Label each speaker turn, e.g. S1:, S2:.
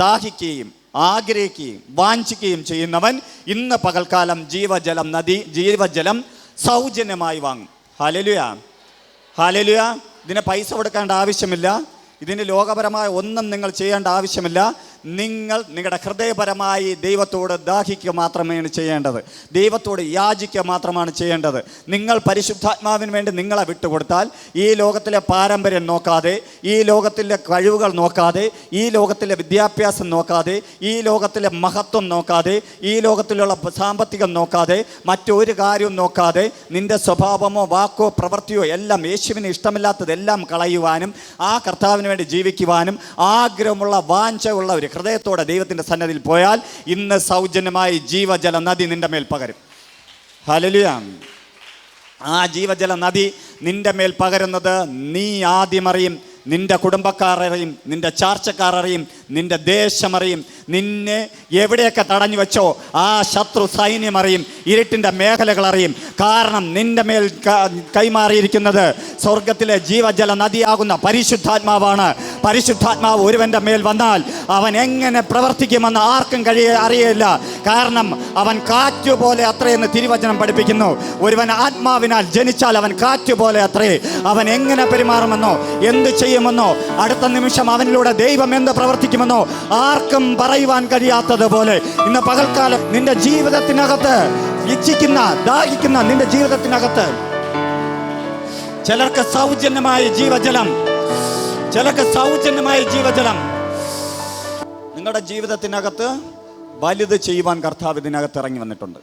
S1: ദാഹിക്കുകയും ആഗ്രഹിക്കുകയും വാഞ്ചിക്കുകയും ചെയ്യുന്നവൻ ഇന്ന് പകൽക്കാലം ജീവജലം സൗജന്യമായി വാങ്ങും. Hallelujah, hallelujah. ഇതിന് പൈസ കൊടുക്കേണ്ട ആവശ്യമില്ല. ഇതിന് ലോകപരമായ ഒന്നും നിങ്ങൾ ചെയ്യേണ്ട ആവശ്യമില്ല. നിങ്ങളുടെ ഹൃദയപരമായി ദൈവത്തോട് ദാഹിക്കുക മാത്രമാണ് ചെയ്യേണ്ടത്. ദൈവത്തോട് യാചിക്കുക മാത്രമാണ് ചെയ്യേണ്ടത്. നിങ്ങൾ പരിശുദ്ധാത്മാവിന് വേണ്ടി നിങ്ങളെ വിട്ടുകൊടുത്താൽ ഈ ലോകത്തിലെ പാരമ്പര്യം നോക്കാതെ, ഈ ലോകത്തിലെ കഴിവുകൾ നോക്കാതെ, ഈ ലോകത്തിലെ വിദ്യാഭ്യാസം നോക്കാതെ, ഈ ലോകത്തിലെ മഹത്വം നോക്കാതെ, ഈ ലോകത്തിലുള്ള സാമ്പത്തികം നോക്കാതെ, മറ്റൊരു കാര്യവും നോക്കാതെ, നിന്റെ സ്വഭാവമോ വാക്കോ പ്രവൃത്തിയോ എല്ലാം യേശുവിന് ഇഷ്ടമില്ലാത്തതെല്ലാം കളയുവാനും ആ കർത്താവിന് വേണ്ടി ജീവിക്കുവാനും ആഗ്രഹമുള്ള വാഞ്ചയുള്ള ഒരു ഹൃദയത്തോടെ ദൈവത്തിൻ്റെ സന്നിധിയിൽ പോയാൽ ഇന്ന് സൗജന്യമായി ജീവജല നദി നിന്റെ മേൽ പകരും. ഹല്ലേലൂയ. ആ ജീവജല നദി നിന്റെ മേൽ പകരുന്നത് നീ ആദ്യം അറിയും, നിന്റെ കുടുംബക്കാർ അറിയും, നിന്റെ ചാർച്ചക്കാർ അറിയും, നിന്റെ ദേശമറിയും. നിന്നെ എവിടെയൊക്കെ തടഞ്ഞു വെച്ചോ ആ ശത്രു സൈന്യം അറിയും, ഇരുട്ടിൻ്റെ മേഖലകൾ അറിയും. കാരണം നിന്റെ മേൽ കൈമാറിയിരിക്കുന്നത് സ്വർഗത്തിലെ ജീവജല നദിയാകുന്ന പരിശുദ്ധാത്മാവാണ്. പരിശുദ്ധാത്മാവ് ഒരുവൻ്റെ മേൽ വന്നാൽ അവൻ എങ്ങനെ പ്രവർത്തിക്കുമെന്ന് ആർക്കും അറിയില്ല. കാരണം അവൻ കാറ്റുപോലെ അത്രയെന്ന് തിരുവചനം പഠിപ്പിക്കുന്നു. ഒരുവൻ ആത്മാവിനാൽ ജനിച്ചാൽ അവൻ കാറ്റുപോലെ അത്രേ. അവൻ എങ്ങനെ പെരുമാറുമെന്നോ എന്ത് ചെയ്യുമെന്നോ അടുത്ത നിമിഷം അവനിലൂടെ ദൈവം എന്ത് പ്രവർത്തിക്കുമെന്നോ ആർക്കും പറയുവാൻ കഴിയാത്തതുപോലെ ഇന്ന് പകൽക്കാലം നിന്റെ ജീവിതത്തിനകത്ത് ഇച്ഛിക്കുന്ന ദാഹിക്കുന്ന നിന്റെ ജീവിതത്തിനകത്ത് ചിലർക്ക് സൗജന്യമായ ജീവജലം, ചിലർക്ക് സൗജന്യമായ ജീവജലം നിങ്ങളുടെ ജീവിതത്തിനകത്ത് വലുത് ചെയ്യുവാൻ കർത്താവ് ഇതിനകത്ത് ഇറങ്ങി വന്നിട്ടുണ്ട്.